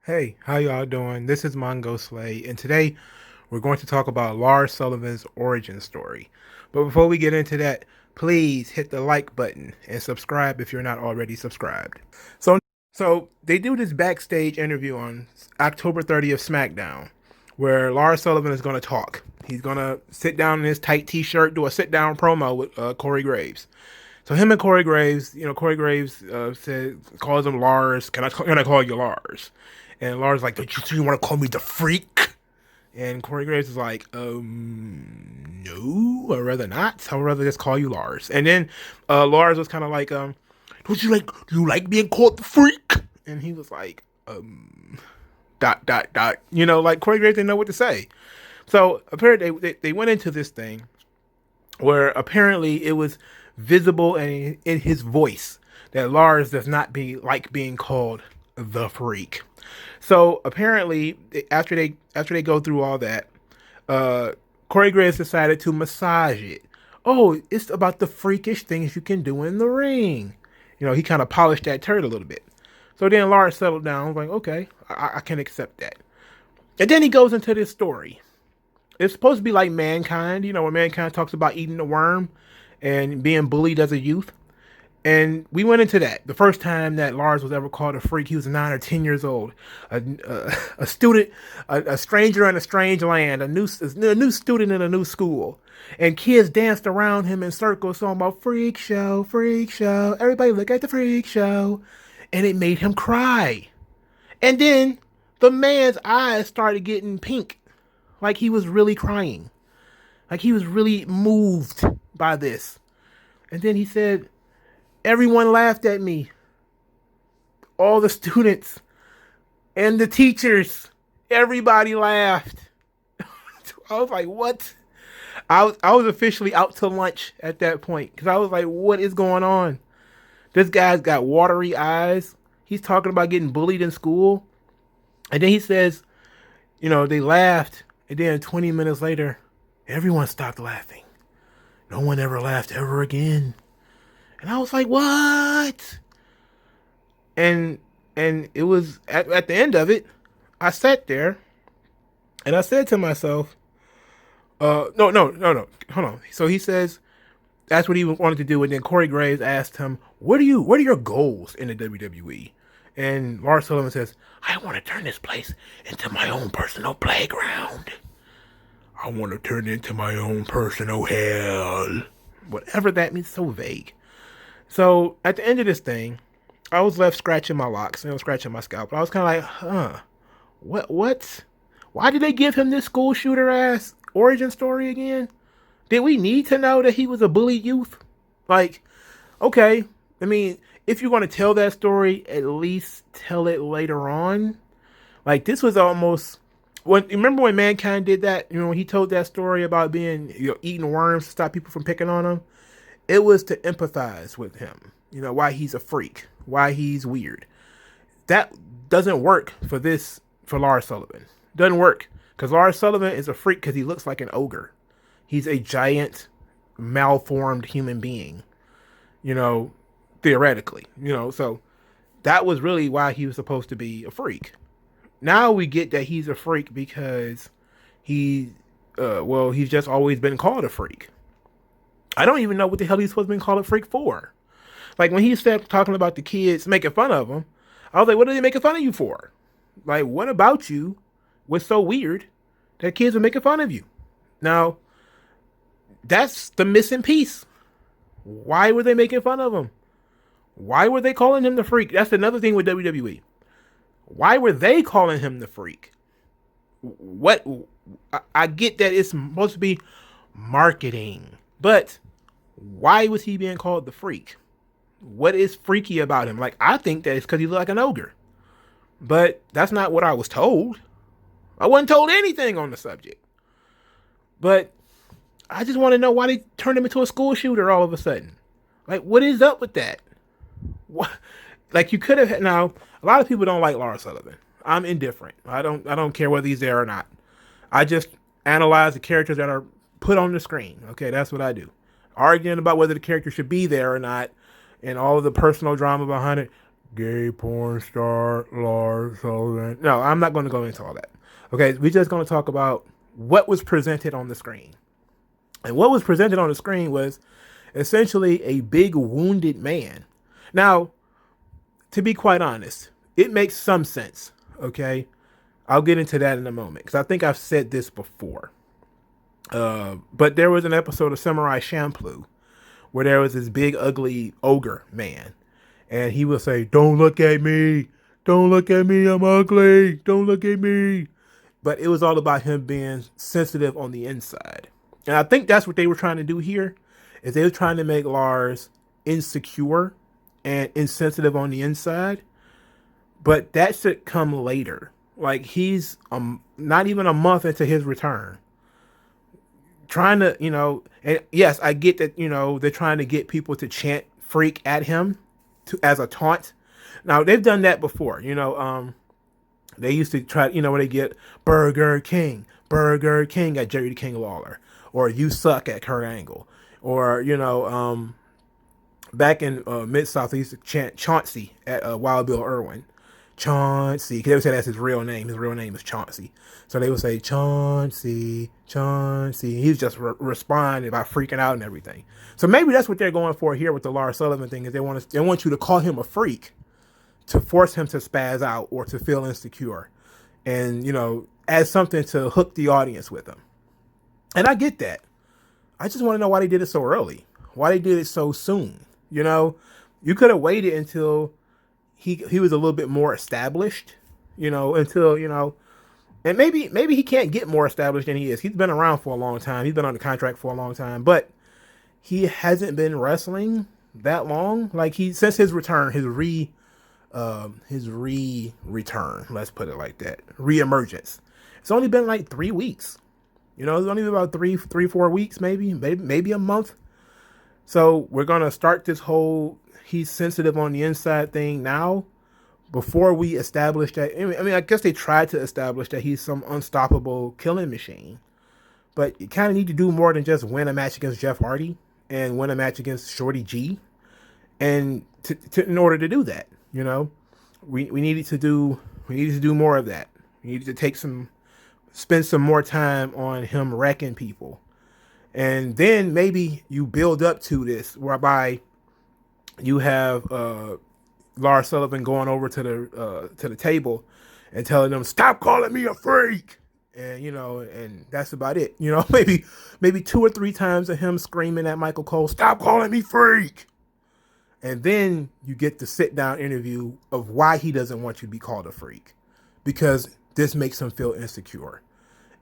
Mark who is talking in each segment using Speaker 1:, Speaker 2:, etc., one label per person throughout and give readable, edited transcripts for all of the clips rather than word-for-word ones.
Speaker 1: Hey, how y'all doing? This is Mongo Slay, and today we're going to talk about Lars Sullivan's origin story. But before we get into that, please hit the like button and subscribe if you're not already subscribed. So, so they do this backstage interview on October 30th SmackDown, where Lars Sullivan is going to talk. He's going to sit down in his tight T-shirt, do a sit-down promo with Corey Graves. So him and Corey Graves, Corey Graves calls him Lars. Can I call you Lars? And Lars is like, don't you want to call me the Freak? And Corey Graves is like, no, I'd rather not. I'd rather just call you Lars. And then Lars was kind of like, do you like being called the Freak? And he was like, dot dot dot. Like Corey Graves didn't know what to say. So apparently they went into this thing where apparently it was visible in his voice that Lars does not like being called the Freak. So apparently, after they go through all that, Corey Graves decided to massage it. Oh, it's about the freakish things you can do in the ring. He kind of polished that turd a little bit. So then Lars settled down. I was like, okay, I can accept that. And then he goes into this story. It's supposed to be like Mankind, when Mankind talks about eating the worm and being bullied as a youth. And we went into that. The first time that Lars was ever called a freak, he was 9 or 10 years old. A student, a stranger in a strange land, a new student in a new school. And kids danced around him in circles talking about freak show, freak show. Everybody look at the freak show. And it made him cry. And then the man's eyes started getting pink. Like he was really crying. Like he was really moved by this. And then he said, everyone laughed at me. All the students and the teachers. Everybody laughed. I was like, what? I was officially out to lunch at that point. Because I was like, what is going on? This guy's got watery eyes. He's talking about getting bullied in school. And then he says, they laughed. And then 20 minutes later, everyone stopped laughing. No one ever laughed ever again. And I was like, what? And it was at the end of it, I sat there and I said to myself, no. Hold on. So he says that's what he wanted to do. And then Corey Graves asked him, what are your goals in the WWE? And Lars Sullivan says, I want to turn this place into my own personal playground. I want to turn it into my own personal hell. Whatever that means, so vague. So at the end of this thing, I was left scratching my locks, scratching my scalp. I was kind of like, what? Why did they give him this school shooter ass origin story again? Did we need to know that he was a bullied youth? Like, okay, I mean, if you're going to tell that story, at least tell it later on. Like, this was almost, remember when Mankind did that? When he told that story about being, eating worms to stop people from picking on him? It was to empathize with him, why he's a freak, why he's weird. That doesn't work for Lars Sullivan. Doesn't work because Lars Sullivan is a freak because he looks like an ogre. He's a giant, malformed human being, theoretically, so that was really why he was supposed to be a freak. Now we get that he's a freak because he's just always been called a freak. I don't even know what the hell he's supposed to be called a freak for. Like when he started talking about the kids making fun of him, I was like, what are they making fun of you for? Like, what about you was so weird that kids are making fun of you? Now, that's the missing piece. Why were they making fun of him? Why were they calling him the freak? That's another thing with WWE. Why were they calling him the freak? What? I get that it's supposed to be marketing, but why was he being called the freak? What is freaky about him? Like, I think that it's because he looked like an ogre. But that's not what I was told. I wasn't told anything on the subject. But I just want to know why they turned him into a school shooter all of a sudden. Like, what is up with that? What? Like, you could have. Now, a lot of people don't like Lars Sullivan. I'm indifferent. I don't care whether he's there or not. I just analyze the characters that are put on the screen. Okay, that's what I do. Arguing about whether the character should be there or not, and all of the personal drama behind it gay porn star Lars Sullivan. No, I'm not going to go into all that. Okay, we're just going to talk about what was presented on the screen. And what was presented on the screen was essentially a big wounded man. Now, to be quite honest, it makes some sense. Okay, I'll get into that in a moment because I think I've said this before. But there was an episode of Samurai Champloo where there was this big ugly ogre man, and he would say, "Don't look at me, don't look at me, I'm ugly, don't look at me." But it was all about him being sensitive on the inside, and I think that's what they were trying to do here. Is they were trying to make Lars insecure and insensitive on the inside, but that should come later. Like he's not even a month into his return, trying to, and yes, I get that, they're trying to get people to chant freak at him as a taunt. Now they've done that before, they used to try, when they get Burger King at Jerry the King Lawler, or you suck at Kurt Angle, or, back in Mid-South, they used to chant Chauncey at Wild Bill Irwin. Chauncey, because they would say that's his real name. His real name is Chauncey. So they would say, Chauncey, Chauncey. He was just responding by freaking out and everything. So maybe that's what they're going for here with the Lars Sullivan thing, is they want you to call him a freak to force him to spaz out or to feel insecure. And, as something to hook the audience with him. And I get that. I just want to know why they did it so early. Why they did it so soon. You could have waited until he was a little bit more established, until, and maybe he can't get more established than he is. He's been around for a long time. He's been under contract for a long time, but he hasn't been wrestling that long. Like since his return, his return, let's put it like that, re-emergence. It's only been like 3 weeks. It's only been about 4 weeks, maybe a month. So we're going to start this whole he's sensitive on the inside thing now before we establish that. I guess they tried to establish that he's some unstoppable killing machine. But you kind of need to do more than just win a match against Jeff Hardy and win a match against Shorty G. And in order to do that, we needed to do more of that. We needed to spend some more time on him wrecking people. And then maybe you build up to this, whereby you have Lars Sullivan going over to the table and telling them, "Stop calling me a freak," and and that's about it. Maybe 2 or 3 times of him screaming at Michael Cole, "Stop calling me freak," and then you get the sit down interview of why he doesn't want you to be called a freak, because this makes him feel insecure.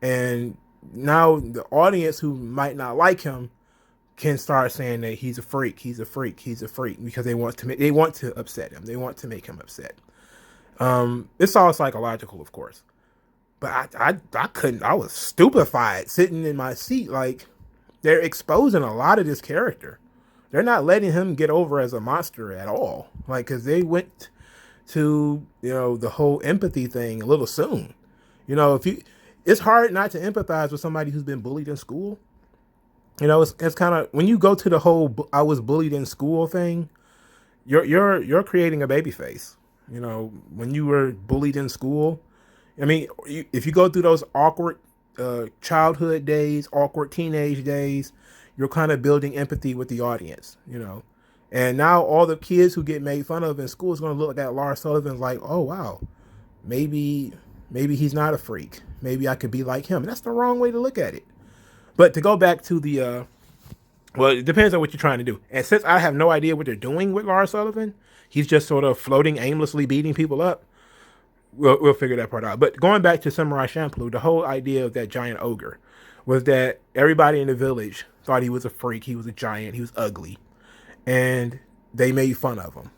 Speaker 1: And now the audience who might not like him can start saying that he's a freak, because they want to upset him. They want to make him upset. It's all psychological, of course. But I was stupefied sitting in my seat. Like, they're exposing a lot of this character. They're not letting him get over as a monster at all. Like, because they went to, the whole empathy thing a little soon. It's hard not to empathize with somebody who's been bullied in school. It's kind of, when you go to the whole "I was bullied in school" thing, you're creating a baby face. When you were bullied in school, if you go through those awkward childhood days, awkward teenage days, you're kind of building empathy with the audience. And now all the kids who get made fun of in school is going to look at Lars Sullivan like, "Oh wow, maybe he's not a freak. Maybe I could be like him." And that's the wrong way to look at it. But to go back to well, it depends on what you're trying to do. And since I have no idea what they're doing with Lars Sullivan, he's just sort of floating aimlessly, beating people up. We'll figure that part out. But going back to Samurai Champloo, the whole idea of that giant ogre was that everybody in the village thought he was a freak. He was a giant. He was ugly. And they made fun of him.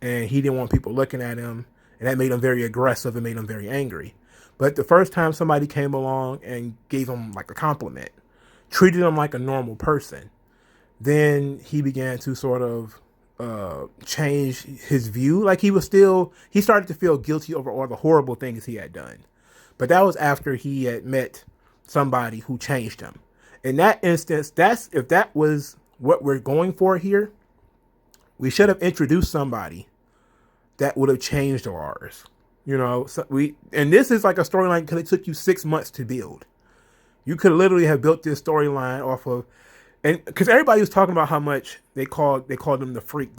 Speaker 1: And he didn't want people looking at him. And that made him very aggressive and made him very angry. But the first time somebody came along and gave him like a compliment, treated him like a normal person, then he began to sort of change his view. Like he started to feel guilty over all the horrible things he had done. But that was after he had met somebody who changed him. In that instance, if that was what we're going for here, we should have introduced somebody that would have changed Lars. You know, so and this is like a storyline because it took you 6 months to build. You could literally have built this storyline off of, and because everybody was talking about how much they called him the freak.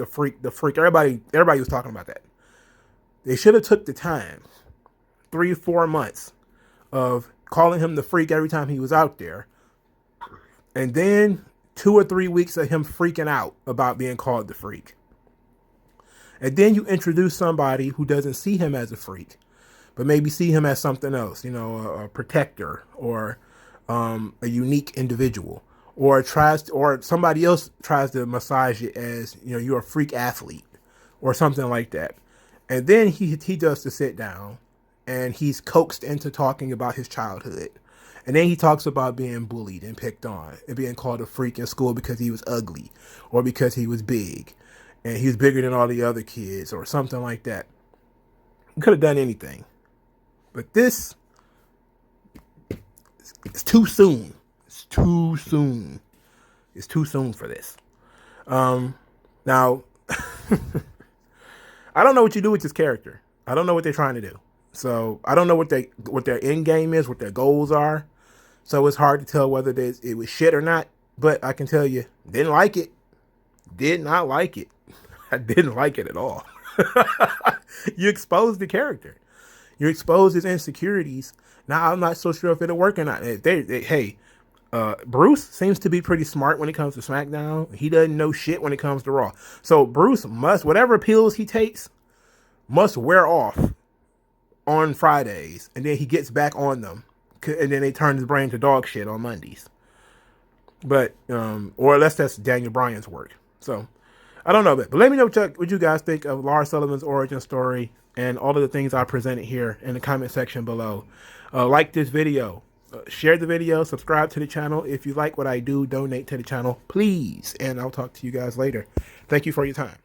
Speaker 1: Everybody was talking about that. They should have took the time, 3-4 months, of calling him the freak every time he was out there, and then 2 or 3 weeks of him freaking out about being called the freak. And then you introduce somebody who doesn't see him as a freak, but maybe see him as something else, you know, a protector or a unique individual, or somebody else tries to massage it as, you know, you're a freak athlete or something like that. And then he does the sit down and he's coaxed into talking about his childhood. And then he talks about being bullied and picked on and being called a freak in school because he was ugly or because he was big and he was bigger than all the other kids or something like that. He could have done anything. But this, it's too soon. It's too soon. It's too soon for this. Now, I don't know what you do with this character. I don't know what they're trying to do. So I don't know what their end game is, what their goals are. So it's hard to tell whether it was shit or not. But I can tell you, didn't like it. Did not like it. I didn't like it at all. You exposed the character. You exposed his insecurities. Now I'm not so sure if it'll work or not. Hey, Bruce seems to be pretty smart when it comes to SmackDown. He doesn't know shit when it comes to Raw. So Bruce must, whatever pills he takes, must wear off on Fridays, and then he gets back on them, and then they turn his brain to dog shit on Mondays. But or unless that's Daniel Bryan's work. So I don't know, but let me know what you guys think of Lars Sullivan's origin story and all of the things I presented here in the comment section below. Like this video, share the video, subscribe to the channel. If you like what I do, donate to the channel, please. And I'll talk to you guys later. Thank you for your time.